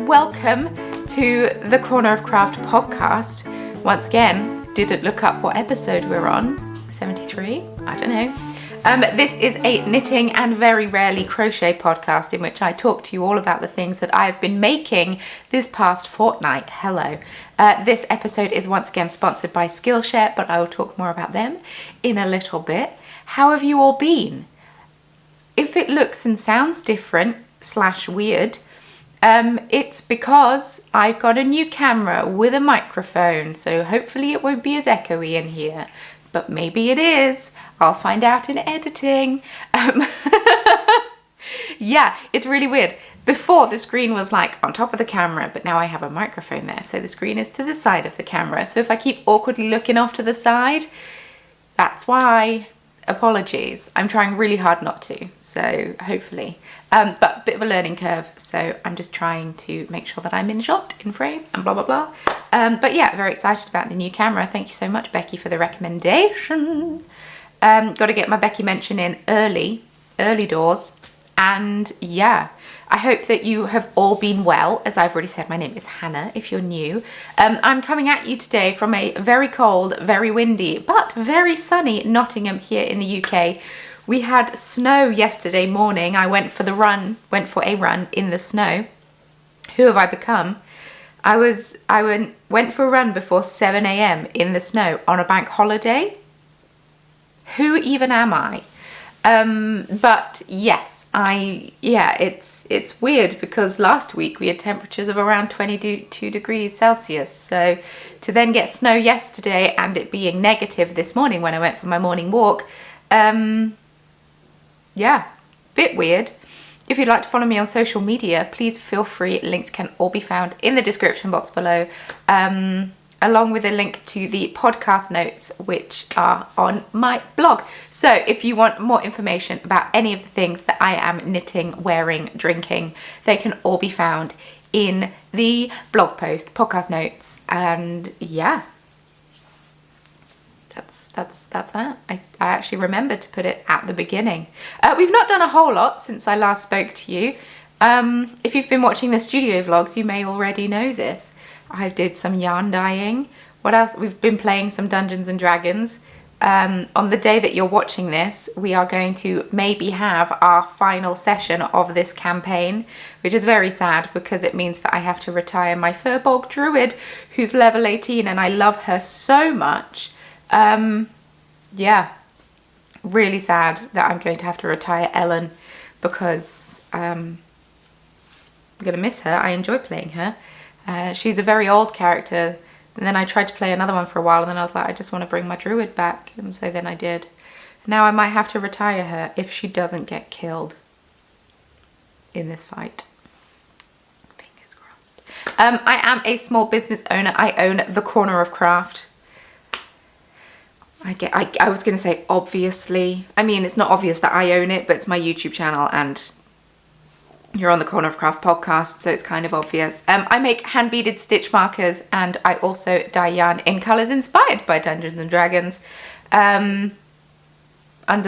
welcome to the Corner of Craft podcast. Once again, didn't look up what episode we're on. 73? I don't know. This is a knitting and very rarely crochet podcast in which I talk to you all about the things that I've been making this past fortnight. Hello. This episode is once again sponsored by Skillshare, but I will talk more about them in a little bit. How have you all been? If it looks and sounds different / weird, it's because I've got a new camera with a microphone, so hopefully it won't be as echoey in here, but maybe it is. I'll find out in editing. Yeah, it's really weird. Before, the screen was like on top of the camera, but now I have a microphone there, so the screen is to the side of the camera. So if I keep awkwardly looking off to the side, that's why. Apologies. I'm trying really hard not to, so hopefully. But a bit of a learning curve, so I'm just trying to make sure that I'm in shot, in frame, and blah, blah, blah. But yeah, very excited about the new camera. Thank you so much, Becky, for the recommendation. Got to get my Becky mention in early doors. And yeah, I hope that you have all been well. As I've already said, my name is Hannah, if you're new. I'm coming at you today from a very cold, very windy, but very sunny Nottingham here in the UK. We had snow yesterday morning. I went for a run in the snow. Who have I become? I went for a run before 7 a.m. in the snow on a bank holiday. Who even am I? But yes, it's weird because last week we had temperatures of around 22 degrees Celsius. So to then get snow yesterday and it being negative this morning when I went for my morning walk, yeah, bit weird. If you'd like to follow me on social media, please feel free. Links can all be found in the description box below, along with a link to the podcast notes, which are on my blog. So if you want more information about any of the things that I am knitting, wearing, drinking, they can all be found in the blog post, podcast notes, and yeah. That's that. I actually remembered to put it at the beginning. We've not done a whole lot since I last spoke to you. If you've been watching the studio vlogs, you may already know this. I did some yarn dyeing. What else? We've been playing some Dungeons and Dragons. On the day that you're watching this, we are going to maybe have our final session of this campaign, which is very sad because it means that I have to retire my Furbolg Druid, who's level 18, and I love her so much. Yeah, really sad that I'm going to have to retire Ellen because I'm going to miss her. I enjoy playing her. She's a very old character, and then I tried to play another one for a while, and then I was like, I just want to bring my druid back, and so then I did. Now I might have to retire her if she doesn't get killed in this fight. Fingers crossed. I am a small business owner. I own The Corner of Craft. I was going to say obviously. I mean, it's not obvious that I own it, but it's my YouTube channel and you're on the Corner of Craft podcast, so it's kind of obvious. I make hand-beaded stitch markers, and I also dye yarn in colours inspired by Dungeons and Dragons under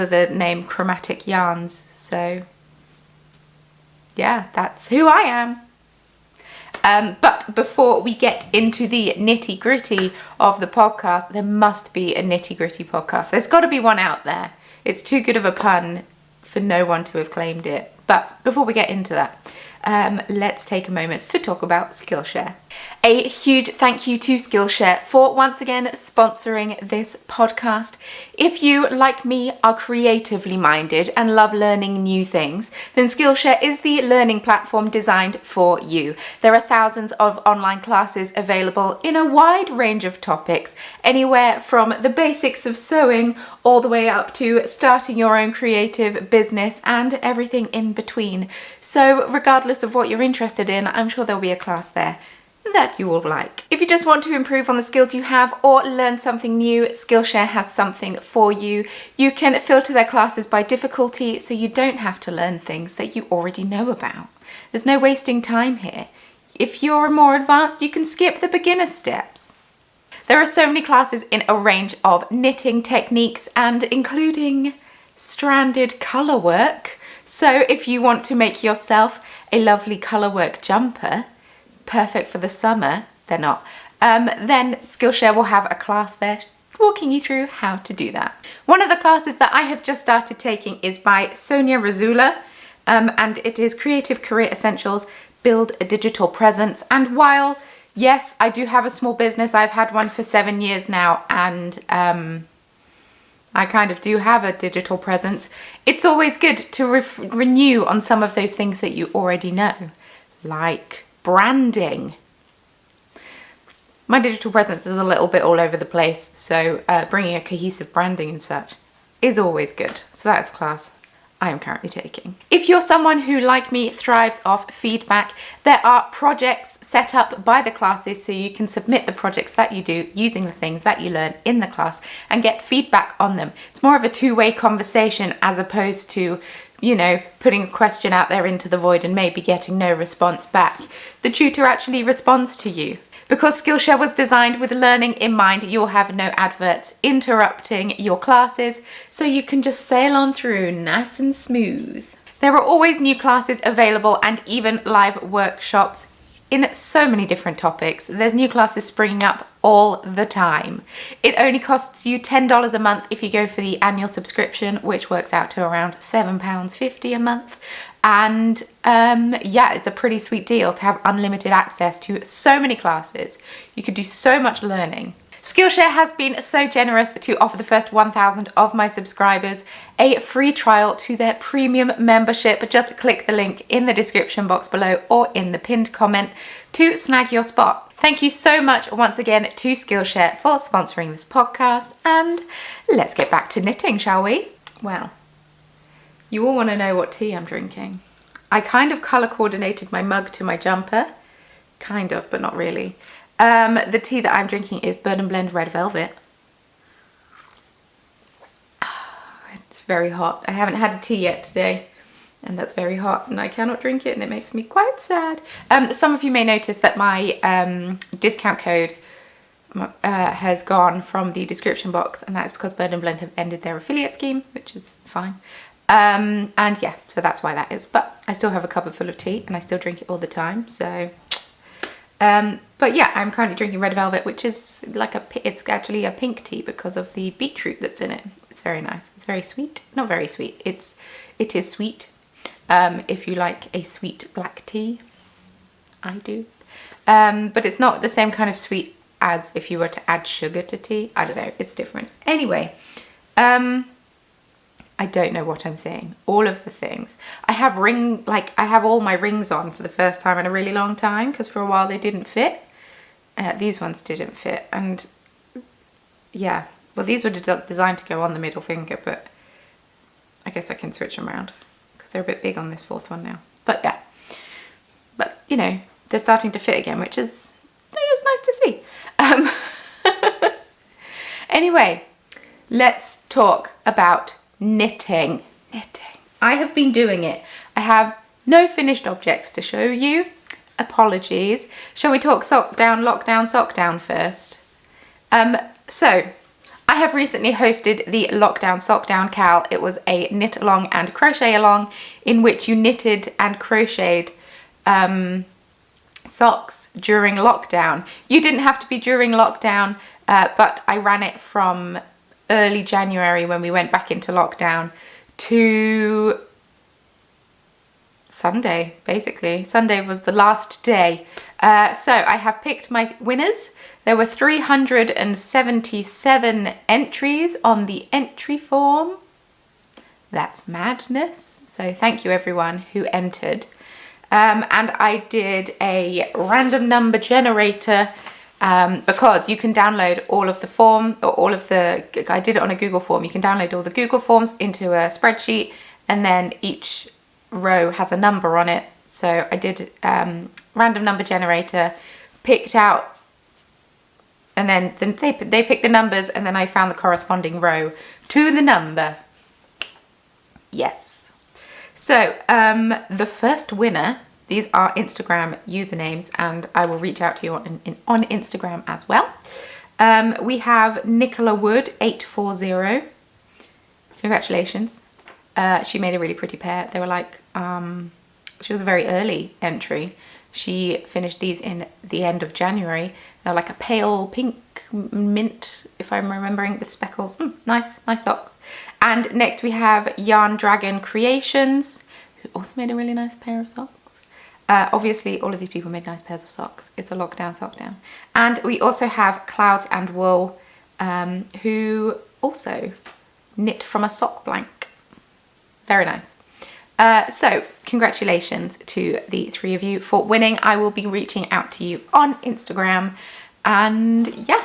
the name Chromatic Yarns. So yeah, that's who I am. But before we get into the nitty-gritty of the podcast, there must be a nitty-gritty podcast. There's got to be one out there. It's too good of a pun for no one to have claimed it. But before we get into that, let's take a moment to talk about Skillshare. A huge thank you to Skillshare for once again sponsoring this podcast. If you, like me, are creatively minded and love learning new things, then Skillshare is the learning platform designed for you. There are thousands of online classes available in a wide range of topics, anywhere from the basics of sewing all the way up to starting your own creative business and everything in between. So regardless of what you're interested in, I'm sure there'll be a class there that you will like. If you just want to improve on the skills you have or learn something new, Skillshare has something for you. You can filter their classes by difficulty so you don't have to learn things that you already know about. There's no wasting time here. If you're more advanced, you can skip the beginner steps. There are so many classes in a range of knitting techniques and including stranded colour work. So if you want to make yourself a lovely colour work jumper, perfect for the summer, they're not, then Skillshare will have a class there walking you through how to do that. One of the classes that I have just started taking is by Sonia Razula, and it is Creative Career Essentials, Build a Digital Presence. And while, yes, I do have a small business, I've had one for 7 years now, and I kind of do have a digital presence, it's always good to renew on some of those things that you already know, like branding. My digital presence is a little bit all over the place, so bringing a cohesive branding and such is always good. So that is a class I am currently taking. If you're someone who, like me, thrives off feedback, there are projects set up by the classes so you can submit the projects that you do using the things that you learn in the class and get feedback on them. It's more of a two-way conversation as opposed to, you know, putting a question out there into the void and maybe getting no response back. The tutor actually responds to you. Because Skillshare was designed with learning in mind, you'll have no adverts interrupting your classes, so you can just sail on through nice and smooth. There are always new classes available and even live workshops in so many different topics. There's new classes springing up all the time. It only costs you $10 a month if you go for the annual subscription, which works out to around £7.50 a month. And yeah, it's a pretty sweet deal to have unlimited access to so many classes. You could do so much learning. Skillshare has been so generous to offer the first 1,000 of my subscribers a free trial to their premium membership. Just click the link in the description box below or in the pinned comment to snag your spot. Thank you so much once again to Skillshare for sponsoring this podcast, and let's get back to knitting, shall we? Well, you all want to know what tea I'm drinking. I kind of colour coordinated my mug to my jumper. Kind of, but not really. The tea that I'm drinking is Bird & Blend Red Velvet. It's very hot. I haven't had a tea yet today, and that's very hot, and I cannot drink it, and it makes me quite sad. Some of you may notice that my discount code has gone from the description box, and that is because Bird & Blend have ended their affiliate scheme, which is fine. And yeah, so that's why that is. But I still have a cupboard full of tea, and I still drink it all the time, so... but yeah, I'm currently drinking Red Velvet, which is like it's actually a pink tea because of the beetroot that's in it. It's very nice. It's very sweet. Not very sweet. It is sweet. If you like a sweet black tea, I do. But it's not the same kind of sweet as if you were to add sugar to tea. I don't know. It's different. Anyway, I don't know what I'm saying. All of the things. I have all my rings on for the first time in a really long time, because for a while they didn't fit. These ones didn't fit, and yeah, well, these were designed to go on the middle finger, but I guess I can switch them around because they're a bit big on this fourth one now. But yeah, but you know, they're starting to fit again, which is nice to see. Anyway, let's talk about knitting. I have been doing it. I have no finished objects to show you. Apologies. Shall we talk Lockdown Sockdown first? So I have recently hosted the Lockdown Sockdown KAL. It was a knit along and crochet along in which you knitted and crocheted socks during lockdown. You didn't have to be during lockdown, but I ran it from early January when we went back into lockdown to Sunday, basically. Sunday was the last day. So I have picked my winners. There were 377 entries on the entry form. That's madness. So thank you everyone who entered. And I did a random number generator because you can download all of the form, or I did it on a Google form. You can download all the Google forms into a spreadsheet, and then each row has a number on it. So I did random number generator, picked out, and then they picked the numbers, and then I found the corresponding row to the number. Yes. So the first winner, these are Instagram usernames, and I will reach out to you on Instagram as well. We have Nicola Wood 840. Congratulations. She made a really pretty pair. They were like, she was a very early entry, She finished these in the end of January. They're like a pale pink mint, if I'm remembering, with speckles. Nice socks. And next we have Yarn Dragon Creations, who also made a really nice pair of socks. Obviously, all of these people made nice pairs of socks. It's a Lockdown Sockdown. And we also have Clouds and Wool, who also knit from a sock blank. Very nice. So congratulations to the 3 of you for winning. I will be reaching out to you on Instagram, and yeah,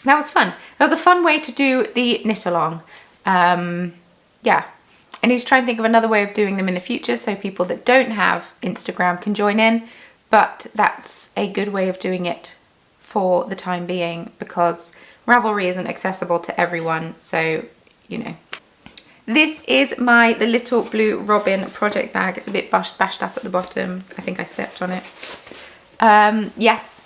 that was fun. That was a fun way to do the knit along. Yeah, I need to try and think of another way of doing them in the future so people that don't have Instagram can join in, but that's a good way of doing it for the time being because Ravelry isn't accessible to everyone, so you know. This is the little blue robin project bag. It's a bit bashed up at the bottom. I think I stepped on it. Yes,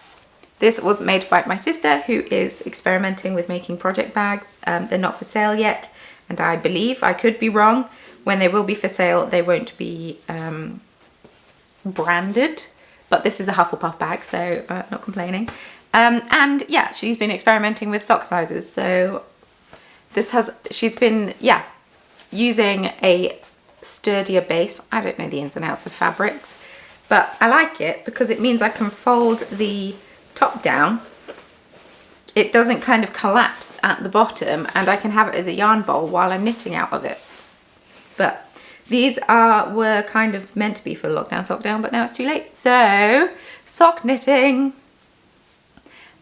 this was made by my sister, who is experimenting with making project bags. They're not for sale yet, and I believe, I could be wrong, when they will be for sale, they won't be branded. But this is a Hufflepuff bag, so not complaining. And yeah, she's been experimenting with sock sizes. So she's been, yeah, using a sturdier base. I don't know the ins and outs of fabrics, but I like it because it means I can fold the top down. It doesn't kind of collapse at the bottom, and I can have it as a yarn bowl while I'm knitting out of it. But these were kind of meant to be for the Lockdown Sockdown, but now it's too late. So, sock knitting.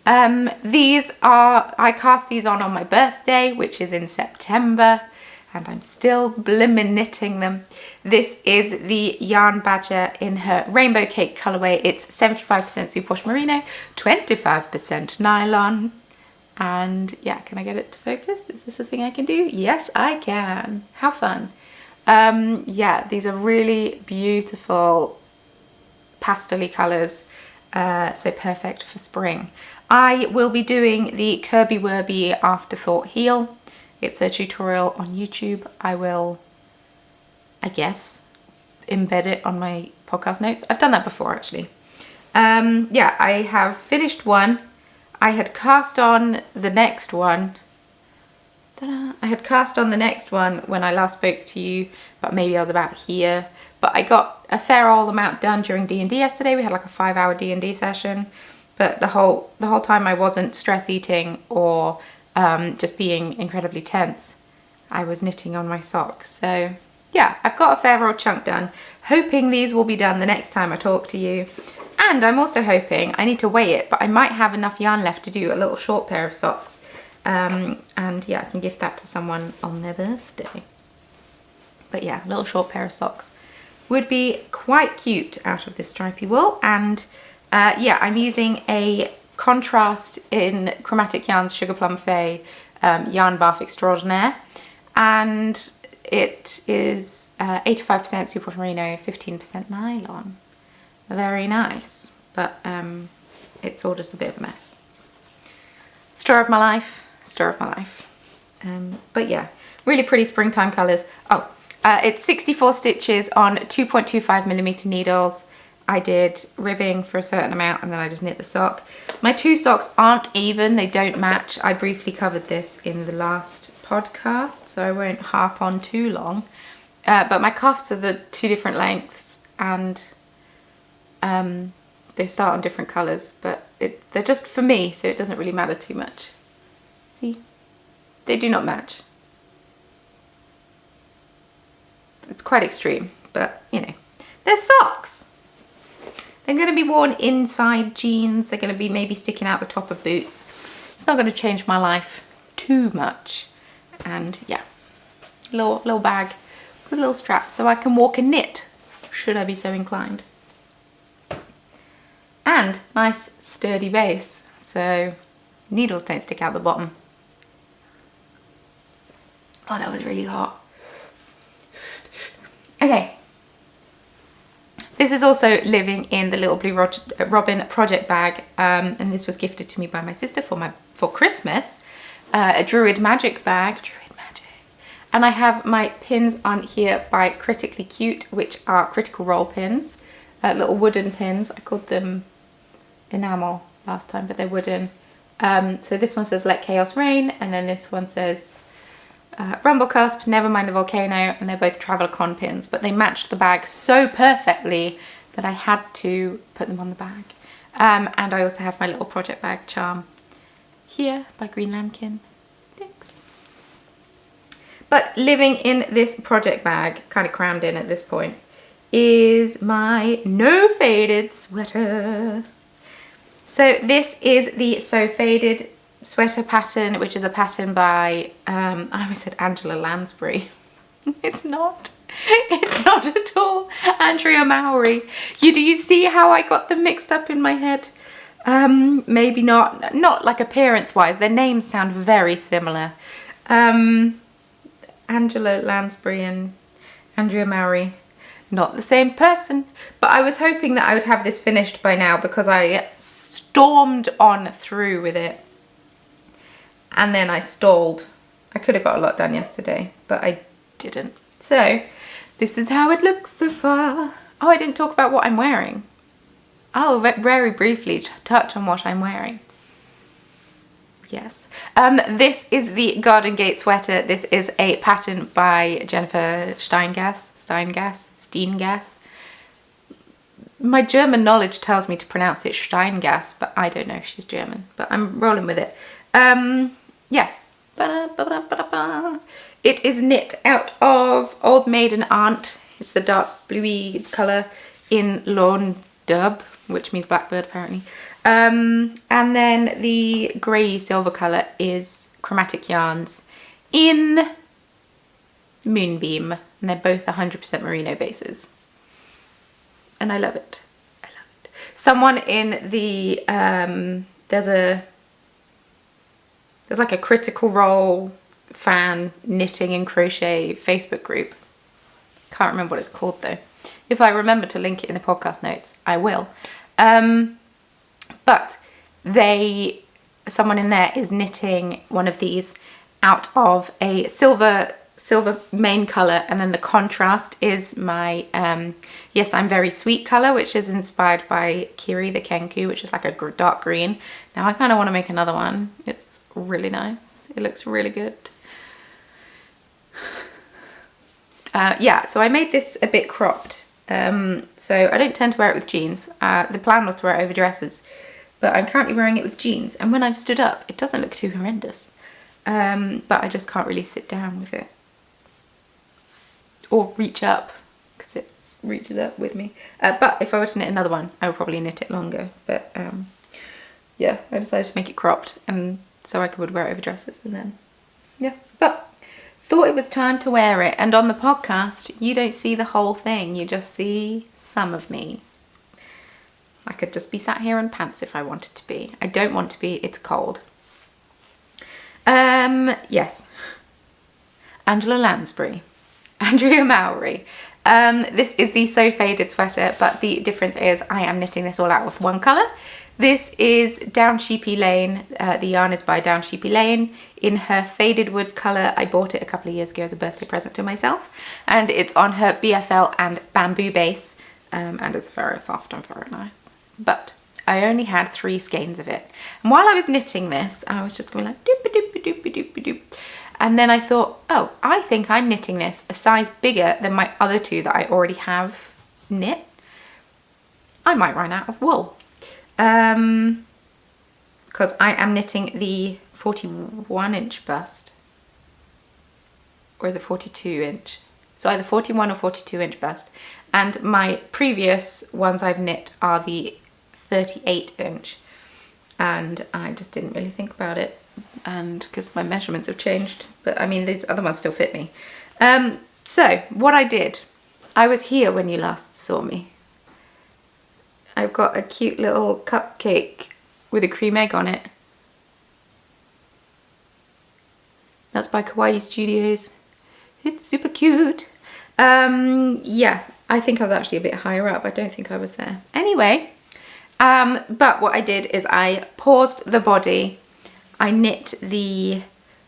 I cast these on my birthday, which is in September, and I'm still blimmin' knitting them. This is the Yarn Badger in her Rainbow Cake colourway. It's 75% superwash merino, 25% nylon. And yeah, can I get it to focus? Is this a thing I can do? Yes, I can. How fun. Yeah, these are really beautiful pastel-y colours, so perfect for spring. I will be doing the Kirby Werby Afterthought Heel. It's a tutorial on YouTube. I will, I guess, embed it on my podcast notes. I've done that before, actually. Yeah, I have finished one. I had cast on the next one. I had cast on the next one when I last spoke to you, but maybe I was about here. But I got a fair old amount done during D&D yesterday. We had like a 5-hour D&D session, but the whole time I wasn't stress eating or just being incredibly tense. I was knitting on my socks. So yeah, I've got a fair old chunk done. Hoping these will be done the next time I talk to you. And I'm also hoping, I need to weigh it, but I might have enough yarn left to do a little short pair of socks. And yeah, I can gift that to someone on their birthday. But yeah, a little short pair of socks would be quite cute out of this stripy wool. And yeah, I'm using a contrast in Chromatic Yarns Sugar Plum Fay Yarn Bath Extraordinaire. And it is 85% superwash merino, 15% nylon. Very nice, but it's all just a bit of a mess. Story of my life. But yeah, really pretty springtime colours. Oh, it's 64 stitches on 2.25mm needles. I did ribbing for a certain amount and then I just knit the sock. My 2 socks aren't even, they don't match. I briefly covered this in the last podcast, so I won't harp on too long. But my cuffs are the 2 different lengths, and they start on different colours, but they're just for me, so it doesn't really matter too much. See? They do not match. It's quite extreme, but you know. They're socks! They're going to be worn inside jeans. They're going to be maybe sticking out the top of boots. It's not going to change my life too much. And yeah, little bag with little straps so I can walk and knit, should I be so inclined. And nice sturdy base, so needles don't stick out the bottom. Oh, that was really hot. Okay. This is also living in the little blue robin project bag, and this was gifted to me by my sister for Christmas. A Druid Magic bag. Druid Magic. And I have my pins on here by Critically Cute, which are critical roll pins. little wooden pins. I called them enamel last time, but they're wooden. So this one says Let Chaos Reign, and then this one says Rumble Cusp, Never Mind the Volcano, and they're both Traveler Con pins, but they matched the bag so perfectly that I had to put them on the bag. And I also have my little project bag charm here by Green Lambkin. Thanks. But living in this project bag, kind of crammed in at this point, is my No Faded sweater. So this is the So Faded sweater pattern, which is a pattern by, I almost said Angela Lansbury. It's not. It's not at all Andrea Mowry. Do you see how I got them mixed up in my head? Maybe not like appearance wise. Their names sound very similar. Angela Lansbury and Andrea Mowry, not the same person. But I was hoping that I would have this finished by now because I stormed on through with it. And then I stalled. I could have got a lot done yesterday, but I didn't. So this is how it looks so far. Oh, I didn't talk about what I'm wearing. I'll very briefly touch on what I'm wearing. Yes. This is the Garden Gate sweater. This is a pattern by Jennifer Steingass. My German knowledge tells me to pronounce it Steingass, but I don't know if she's German, but I'm rolling with it. Yes. It is knit out of Old Maid and Aunt. It's the dark bluey colour in Lawn Dub, which means blackbird apparently. And then the grey silver colour is Chromatic Yarns in Moonbeam. And they're both 100% merino bases. And I love it. I love it. Someone in the, there's like a Critical Role fan knitting and crochet Facebook group. Can't remember what it's called though. If I remember to link it in the podcast notes, I will. But someone in there is knitting one of these out of a silver main colour, and then the contrast is my Yes I'm Very Sweet colour, which is inspired by Kiri the Kenku, which is like a dark green. Now I kind of want to make another one. It's really nice. It looks really good. Yeah, so I made this a bit cropped. So I don't tend to wear it with jeans. The plan was to wear it over dresses, but I'm currently wearing it with jeans. And when I've stood up, it doesn't look too horrendous. But I just can't really sit down with it. Or reach up, because it reaches up with me. But if I were to knit another one, I would probably knit it longer. But yeah, I decided to make it cropped, and so I could wear it over dresses, and then, yeah. But thought it was time to wear it, and on the podcast you don't see the whole thing, you just see some of me. I could just be sat here in pants if I wanted to be. I don't want to be, it's cold. Yes. Angela Lansbury. Andrea Mowry. This is the So Faded sweater, but the difference is I am knitting this all out with one colour. This is Down Sheepy Lane. The yarn is by Down Sheepy Lane in her Faded Woods colour. I bought it a couple of years ago as a birthday present to myself, and it's on her BFL and bamboo base, and it's very soft and very nice. But I only had 3 skeins of it, and while I was knitting this, I was just going like doop doop doop doop doop, and then I thought, oh, I think I'm knitting this a size bigger than my other 2 that I already have knit. I might run out of wool. Because I am knitting the 41 inch bust, or is it 42 inch? So either 41 or 42 inch bust, and my previous ones I've knit are the 38 inch, and I just didn't really think about it, and because my measurements have changed, but I mean these other ones still fit me. So what I did, I was here when you last saw me. I've got a cute little cupcake with a cream egg on it. That's by Kawaii Studios. It's super cute. Yeah, I think I was actually a bit higher up. I don't think I was there. Anyway, but what I did is I paused the body. I knit the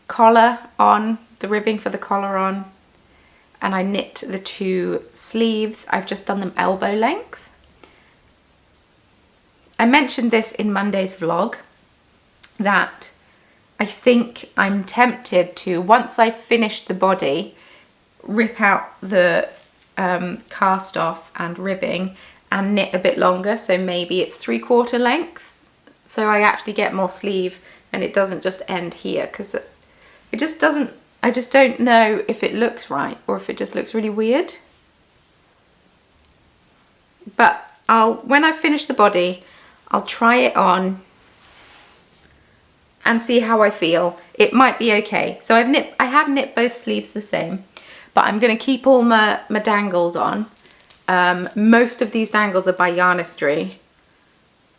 collar on, the ribbing for the collar on, and I knit the 2 sleeves. I've just done them elbow length. I mentioned this in Monday's vlog, that I think I'm tempted to, once I've finished the body, rip out the cast off and ribbing and knit a bit longer, so maybe it's 3/4 length, so I actually get more sleeve and it doesn't just end here, because it just doesn't, I just don't know if it looks right or if it just looks really weird. But when I finish the body, I'll try it on and see how I feel. It might be okay. So I have knit both sleeves the same, but I'm going to keep all my dangles on. Most of these dangles are by Yarnistry.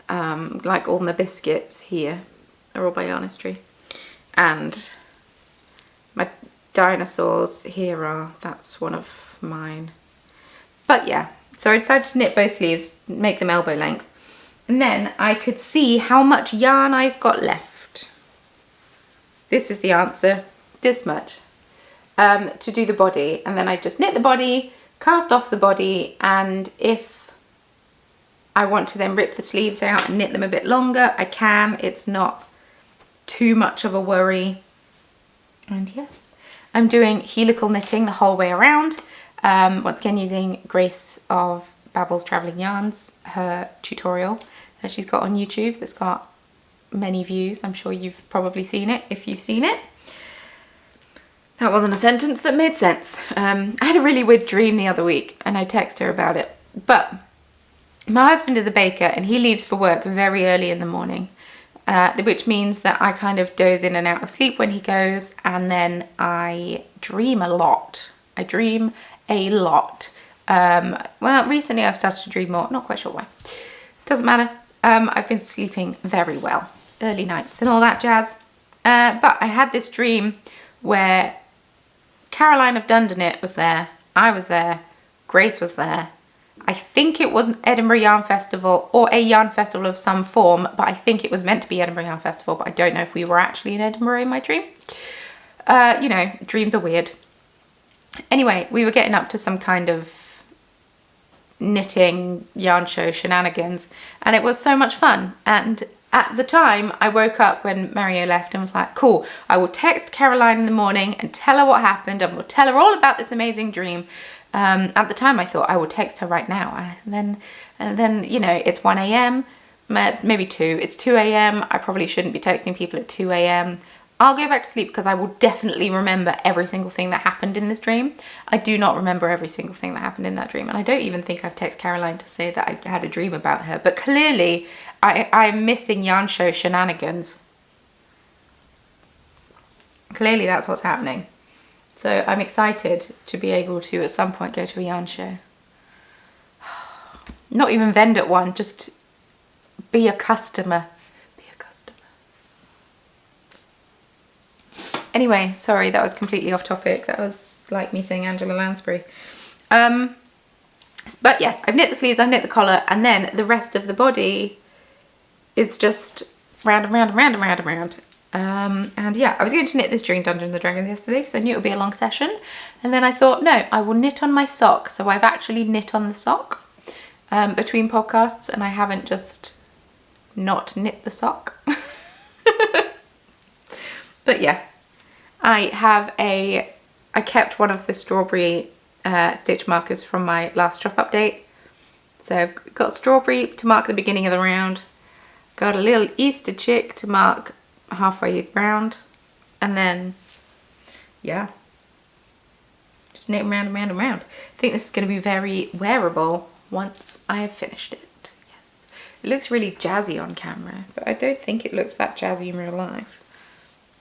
Like all my biscuits here are all by Yarnistry. And my dinosaurs here that's one of mine. But yeah, so I decided to knit both sleeves, make them elbow length. And then I could see how much yarn I've got left. This is the answer, this much, to do the body. And then I just knit the body, cast off the body, and if I want to then rip the sleeves out and knit them a bit longer, I can. It's not too much of a worry. And yeah, I'm doing helical knitting the whole way around. Once again using Grace of Babel's Travelling Yarns, her tutorial that she's got on YouTube that's got many views. I'm sure you've probably seen it if you've seen it. That wasn't a sentence that made sense. I had a really weird dream the other week and I texted her about it. But my husband is a baker and he leaves for work very early in the morning, which means that I kind of doze in and out of sleep when he goes, and then I dream a lot. I dream a lot. Well, recently I've started to dream more, not quite sure why. Doesn't matter. I've been sleeping very well, early nights and all that jazz. But I had this dream where Caroline of Dunderknit was there, I was there, Grace was there. I think it was an Edinburgh Yarn Festival or a yarn festival of some form, but I think it was meant to be Edinburgh Yarn Festival, but I don't know if we were actually in Edinburgh in my dream. You know, dreams are weird. Anyway, we were getting up to some kind of knitting yarn show shenanigans, and it was so much fun. And at the time, I woke up when Mario left and was like, cool, I will text Caroline in the morning and tell her what happened, and we'll tell her all about this amazing dream. At the time I thought I would text her right now, and then you know, it's 1 a.m, maybe 2, it's 2 a.m, I probably shouldn't be texting people at 2 a.m. I'll go back to sleep because I will definitely remember every single thing that happened in this dream. I do not remember every single thing that happened in that dream, and I don't even think I've texted Caroline to say that I had a dream about her, but clearly I'm missing yarn show shenanigans. Clearly that's what's happening. So I'm excited to be able to at some point go to a yarn show. Not even vend at one, just be a customer. Be a customer. Anyway, sorry, that was completely off topic. That was like me saying Angela Lansbury. But yes, I've knit the sleeves, I've knit the collar, and then the rest of the body is just round and round and round and round and round. And yeah, I was going to knit this during Dungeons and Dragons yesterday because I knew it would be a long session, and then I thought, no, I will knit on my sock. So I've actually knit on the sock between podcasts, and I haven't just not knit the sock. But yeah, I kept one of the strawberry stitch markers from my last shop update. So I've got strawberry to mark the beginning of the round, got a little Easter chick to mark halfway round, and then yeah, just knit round and round and round. I think this is going to be very wearable once I have finished it. Yes, it looks really jazzy on camera, but I don't think it looks that jazzy in real life.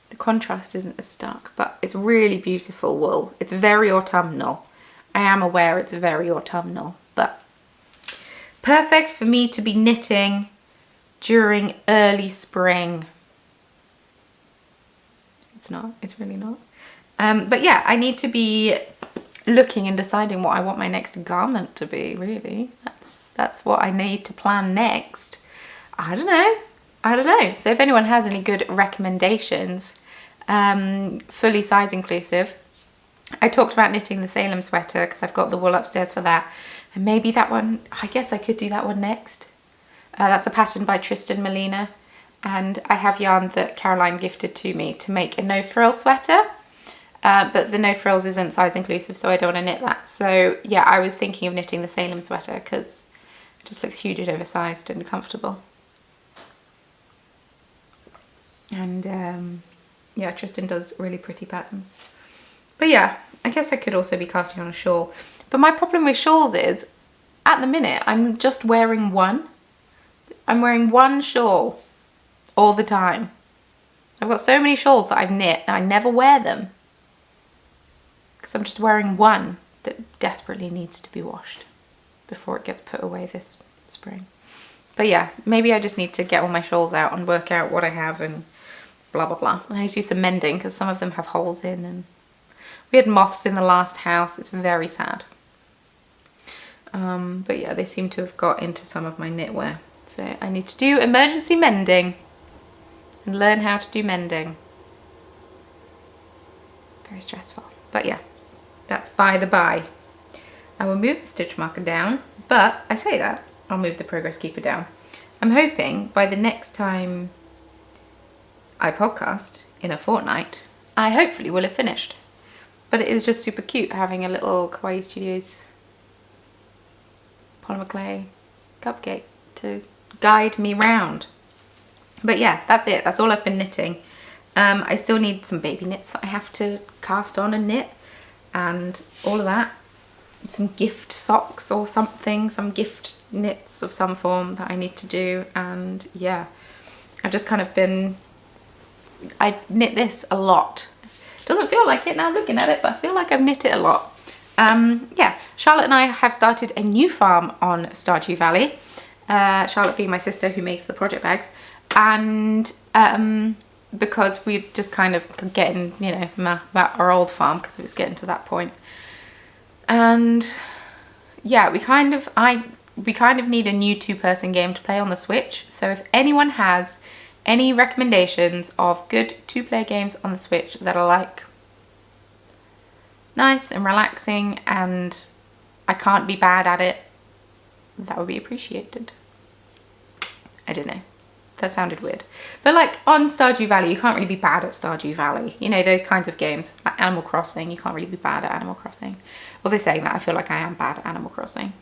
The contrast isn't as stark, but it's really beautiful wool. It's very autumnal. I am aware it's very autumnal, but perfect for me to be knitting during early spring. It's not, it's really not. But yeah, I need to be looking and deciding what I want my next garment to be, really. That's what I need to plan next. I don't know. So if anyone has any good recommendations, fully size inclusive. I talked about knitting the Salem sweater because I've got the wool upstairs for that. And maybe that one, I guess I could do that one next. That's a pattern by Tristan Molina. And I have yarn that Caroline gifted to me to make a no-frill sweater. But the no frills isn't size inclusive, so I don't want to knit that. So yeah, I was thinking of knitting the Salem sweater because it just looks huge and oversized and comfortable. And yeah, Tristan does really pretty patterns. But yeah, I guess I could also be casting on a shawl. But my problem with shawls is, at the minute, I'm just wearing one. I'm wearing one shawl all the time. I've got so many shawls that I've knit and I never wear them. Because I'm just wearing one that desperately needs to be washed before it gets put away this spring. But yeah, maybe I just need to get all my shawls out and work out what I have and blah blah blah. I need to do some mending because some of them have holes in, and we had moths in the last house. It's very sad. But yeah, they seem to have got into some of my knitwear. So I need to do emergency mending and learn how to do mending. Very stressful. But yeah, that's by the by. I will move the stitch marker down, but I say that, I'll move the progress keeper down. I'm hoping by the next time I podcast, in a fortnight, I hopefully will have finished. But it is just super cute having a little Kawaii Studios polymer clay cupcake to guide me round. But yeah, that's it. That's all I've been knitting. I still need some baby knits that I have to cast on and knit and all of that. Some gift socks or something, some gift knits of some form that I need to do. And yeah, I've just kind of been, I knit this a lot. Doesn't feel like it now looking at it, but I feel like I've knit it a lot. Yeah, Charlotte and I have started a new farm on Stardew Valley. Charlotte being my sister who makes the project bags. And because we just kind of getting, you know, our old farm because it was getting to that point. And yeah, we kind of need a new 2-person game to play on the Switch. So if anyone has any recommendations of good 2-player games on the Switch that are like nice and relaxing and I can't be bad at it, that would be appreciated. I don't know. That sounded weird. But like on Stardew Valley, you can't really be bad at Stardew Valley. You know, those kinds of games. Like Animal Crossing, you can't really be bad at Animal Crossing. Although saying that, I feel like I am bad at Animal Crossing.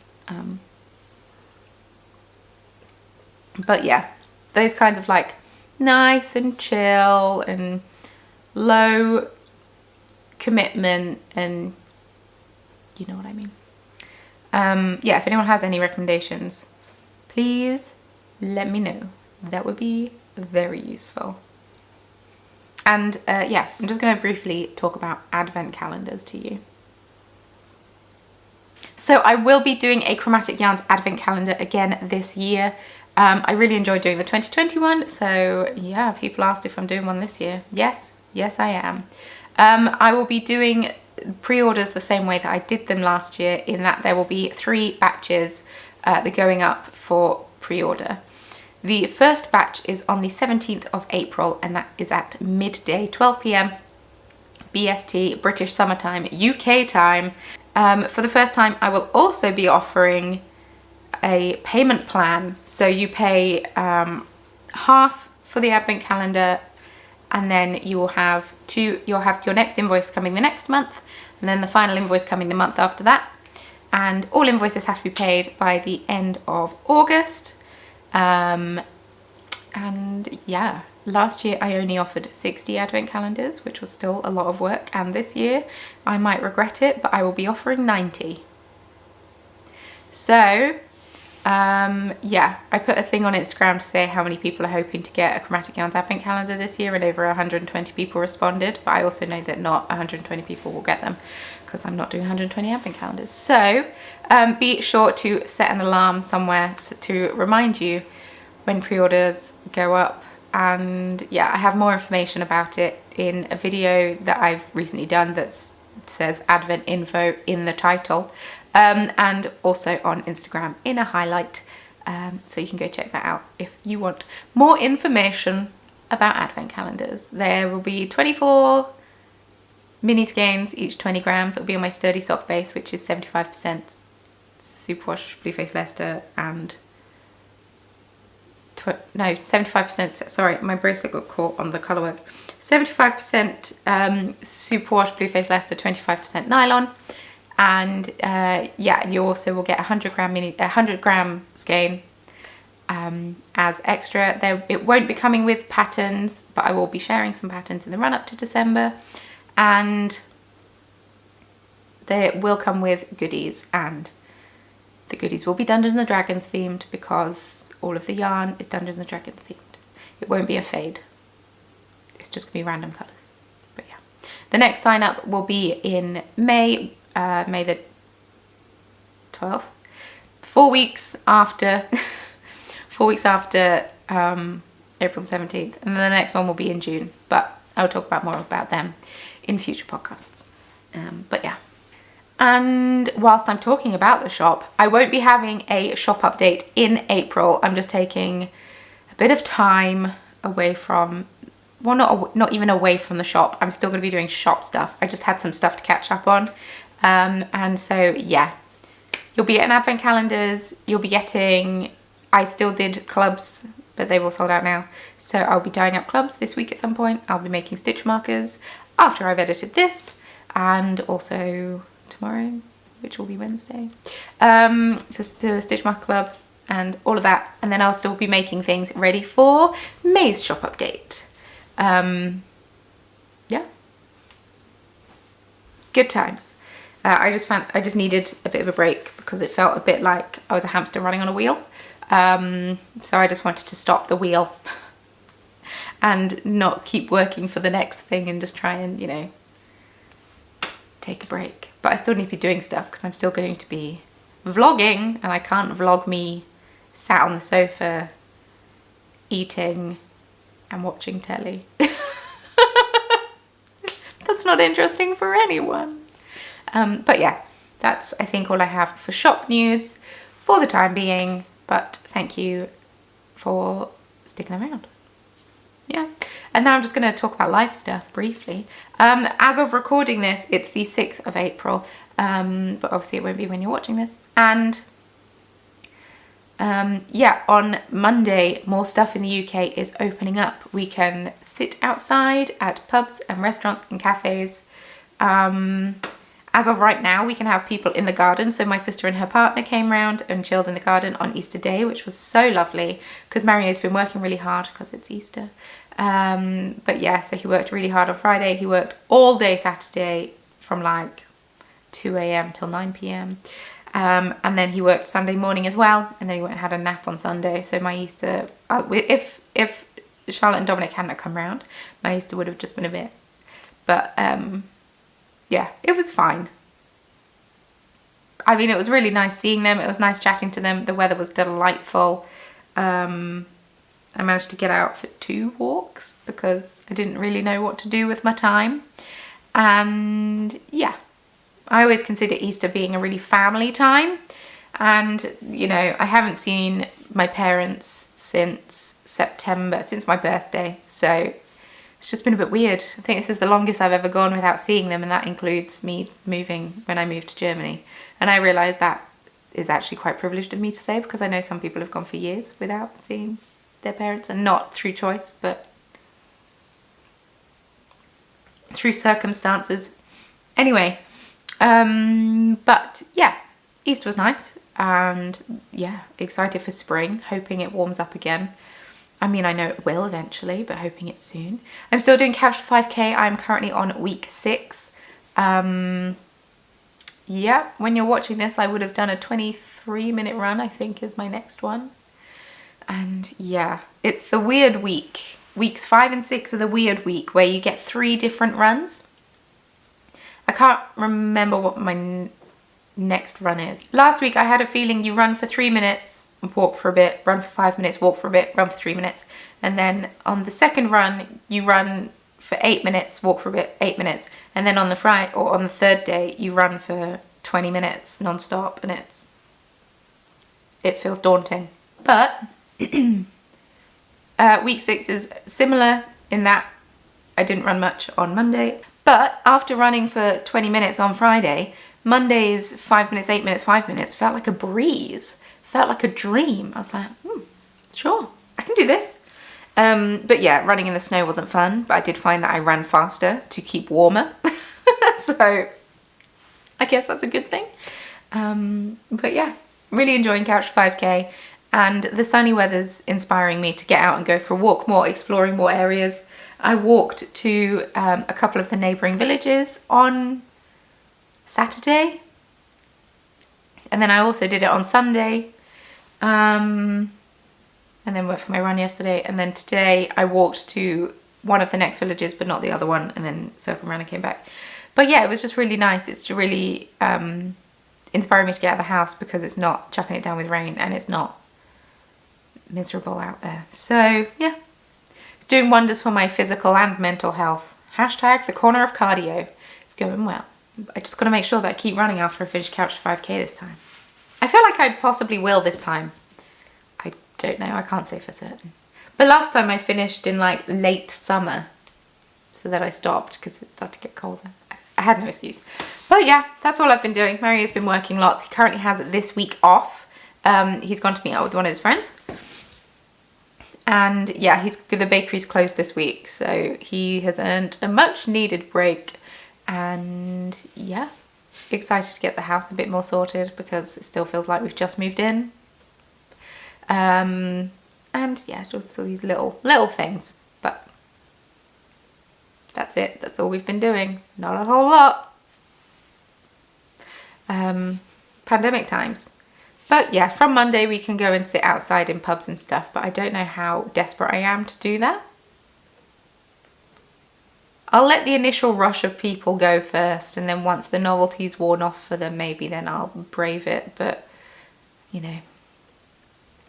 But yeah, those kinds of like nice and chill and low commitment and you know what I mean. Yeah, if anyone has any recommendations, please let me know. That would be very useful. And yeah, I'm just going to briefly talk about advent calendars to you. So I will be doing a Chromatic Yarns advent calendar again this year. I really enjoyed doing the 2021, so yeah, people asked if I'm doing one this year. Yes, I am. I will be doing pre-orders the same way that I did them last year, in that there will be 3 batches that are going up for pre-order. The first batch is on the 17th of April, and that is at midday, 12 p.m. BST, British Summertime, UK time. For the first time, I will also be offering a payment plan. So you pay half for the advent calendar, and then you will have your next invoice coming the next month, and then the final invoice coming the month after that. And all invoices have to be paid by the end of August. And yeah, last year I only offered 60 advent calendars, which was still a lot of work, and this year I might regret it, but I will be offering 90. So yeah, I put a thing on Instagram to say how many people are hoping to get a Chromatic Yarns advent calendar this year, and over 120 people responded, but I also know that not 120 people will get them because I'm not doing 120 advent calendars. So be sure to set an alarm somewhere to remind you when pre-orders go up. And yeah, I have more information about it in a video that I've recently done that says Advent info in the title, and also on Instagram in a highlight, so you can go check that out if you want more information about advent calendars. There will be 24 mini skeins, each 20 grams. It'll be on my sturdy sock base, which is 75% superwash Blueface Leicester and no, 75%, sorry, my bracelet got caught on the colourwork. 75% superwash blue face Leicester, 25% nylon. And yeah, you also will get 100 gram skein as extra. It won't be coming with patterns, but I will be sharing some patterns in the run up to December. And they will come with goodies, and the goodies will be Dungeons and Dragons themed because all of the yarn is Dungeons and Dragons themed. It won't be a fade. It's just gonna be random colours. But yeah, the next sign up will be in May, May the 12th. 4 weeks after, 4 weeks after April the 17th, and then the next one will be in June. But I'll talk more about them in future podcasts. But yeah. And whilst I'm talking about the shop, I won't be having a shop update in April. I'm just taking a bit of time away from, well, not even away from the shop. I'm still going to be doing shop stuff. I just had some stuff to catch up on. And so, yeah, you'll be getting advent calendars. You'll be getting, I still did clubs, but they've all sold out now. So I'll be dyeing up clubs this week at some point. I'll be making stitch markers after I've edited this, and also tomorrow, which will be Wednesday, for the Stitch Marker Club and all of that. And then I'll still be making things ready for May's shop update. Yeah, good times. I just needed a bit of a break because it felt a bit like I was a hamster running on a wheel. So I just wanted to stop the wheel and not keep working for the next thing and just try and, you know, take a break. But I still need to be doing stuff because I'm still going to be vlogging, and I can't vlog me sat on the sofa eating and watching telly. That's not interesting for anyone. But yeah, that's I think all I have for shop news for the time being. But thank you for sticking around. Yeah. And now I'm just going to talk about life stuff briefly. As of recording this, it's the 6th of April, but obviously it won't be when you're watching this. And yeah, on Monday, more stuff in the UK is opening up. We can sit outside at pubs and restaurants and cafes. As of right now, we can have people in the garden. So my sister and her partner came round and chilled in the garden on Easter Day, which was so lovely because Mario's been working really hard because it's Easter. But yeah, so he worked really hard on Friday. He worked all day Saturday from like 2 a.m. till 9 p.m. And then he worked Sunday morning as well. And then he went and had a nap on Sunday. So my Easter, if Charlotte and Dominic hadn't come round, my Easter would have just been a bit. But yeah, it was fine. I mean, it was really nice seeing them. It was nice chatting to them. The weather was delightful. I managed to get out for 2 walks because I didn't really know what to do with my time. And yeah, I always consider Easter being a really family time. And, you know, I haven't seen my parents since September, since my birthday. So it's just been a bit weird. I think this is the longest I've ever gone without seeing them. And that includes me moving when I moved to Germany. And I realised that is actually quite privileged of me to say because I know some people have gone for years without seeing their parents, and not through choice but through circumstances. Anyway, but yeah, Easter was nice, and yeah, excited for spring, hoping it warms up again. I mean, I know it will eventually, but hoping it's soon. I'm still doing Couch to 5K. I'm currently on week 6. Yeah, when you're watching this, I would have done a 23-minute run, I think is my next one. And yeah, it's the weird week. Weeks 5 and 6 are the weird week where you get 3 different runs. I can't remember what my next run is. Last week I had a feeling you run for 3 minutes, walk for a bit, run for 5 minutes, walk for a bit, run for 3 minutes. And then on the second run, you run for 8 minutes, walk for a bit, 8 minutes. And then on the Friday or on the third day, you run for 20 minutes non-stop, and it feels daunting. But week 6 is similar in that I didn't run much on Monday. But after running for 20 minutes on Friday, Monday's 5 minutes, 8 minutes, 5 minutes felt like a breeze, felt like a dream. I was like, sure, I can do this. But yeah, running in the snow wasn't fun, but I did find that I ran faster to keep warmer. So I guess that's a good thing. But yeah, really enjoying Couch 5K, and the sunny weather's inspiring me to get out and go for a walk more, exploring more areas. I walked to a couple of the neighbouring villages on Saturday, and then I also did it on Sunday, and then went for my run yesterday, and then today I walked to one of the next villages but not the other one, and then circled around and came back. But yeah, it was just really nice. It's really inspiring me to get out of the house because it's not chucking it down with rain and it's not miserable out there. So yeah, it's doing wonders for my physical and mental health. Hashtag the corner of cardio. It's going well. I just got to make sure that I keep running after I finish Couch 5K this time. I feel like I possibly will this time. I don't know, I can't say for certain. But last time I finished in like late summer, so that I stopped because it started to get colder. I had no excuse. But yeah, that's all I've been doing. Maria's been working lots. He currently has this week off. He's gone to meet up with one of his friends. And yeah, the bakery's closed this week, so he has earned a much needed break. And yeah, excited to get the house a bit more sorted because it still feels like we've just moved in. And yeah, just all these little things, but that's it. That's all we've been doing. Not a whole lot. Pandemic times. But yeah, from Monday we can go and sit outside in pubs and stuff, but I don't know how desperate I am to do that. I'll let the initial rush of people go first, and then once the novelty's worn off for them, maybe then I'll brave it. But, you know,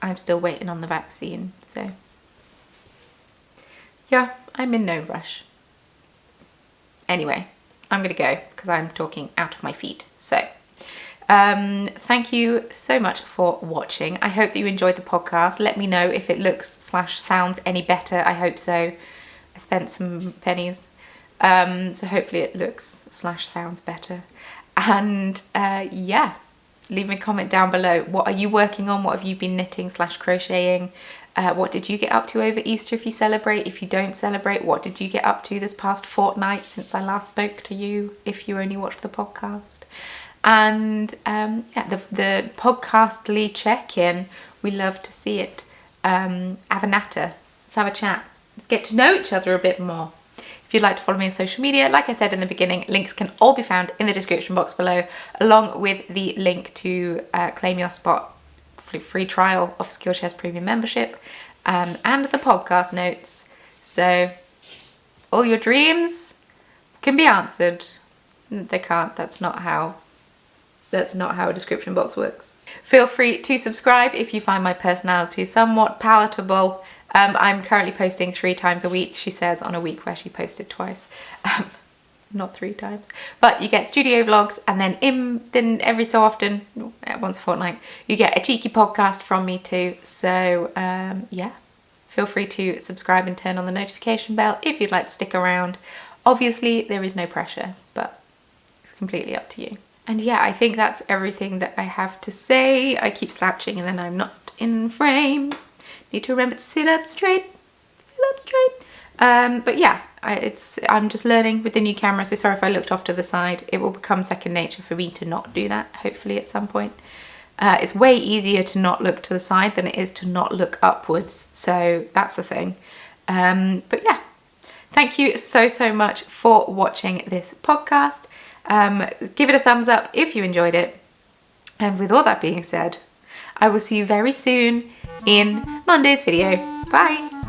I'm still waiting on the vaccine, so yeah, I'm in no rush. Anyway, I'm going to go because I'm talking out of my feet. So, thank you so much for watching. I hope that you enjoyed the podcast. Let me know if it looks/sounds any better. I hope so. I spent some pennies. So hopefully it looks/sounds better. And yeah, leave me a comment down below. What are you working on? What have you been knitting/crocheting? What did you get up to over Easter if you celebrate? If you don't celebrate, what did you get up to this past fortnight since I last spoke to you, if you only watched the podcast? And yeah, the podcastly check-in, we love to see it. Have a natter. Let's have a chat. Let's get to know each other a bit more. If you'd like to follow me on social media, like I said in the beginning, links can all be found in the description box below, along with the link to claim your spot for free trial of Skillshare's premium membership, and the podcast notes. So all your dreams can be answered. They can't. That's not how a description box works. Feel free to subscribe if you find my personality somewhat palatable. I'm currently posting 3 times a week, she says, on a week where she posted twice. Not 3 times. But you get studio vlogs, and then every so often, once a fortnight, you get a cheeky podcast from me too. So yeah, feel free to subscribe and turn on the notification bell if you'd like to stick around. Obviously, there is no pressure, but it's completely up to you. And yeah, I think that's everything that I have to say. I keep slouching and then I'm not in frame. Need to remember to sit up straight. But yeah, I'm just learning with the new camera, so sorry if I looked off to the side. It will become second nature for me to not do that, hopefully at some point. It's way easier to not look to the side than it is to not look upwards, so that's a thing. But yeah, thank you so much for watching this podcast. Give it a thumbs up if you enjoyed it. And with all that being said, I will see you very soon in Monday's video. Bye!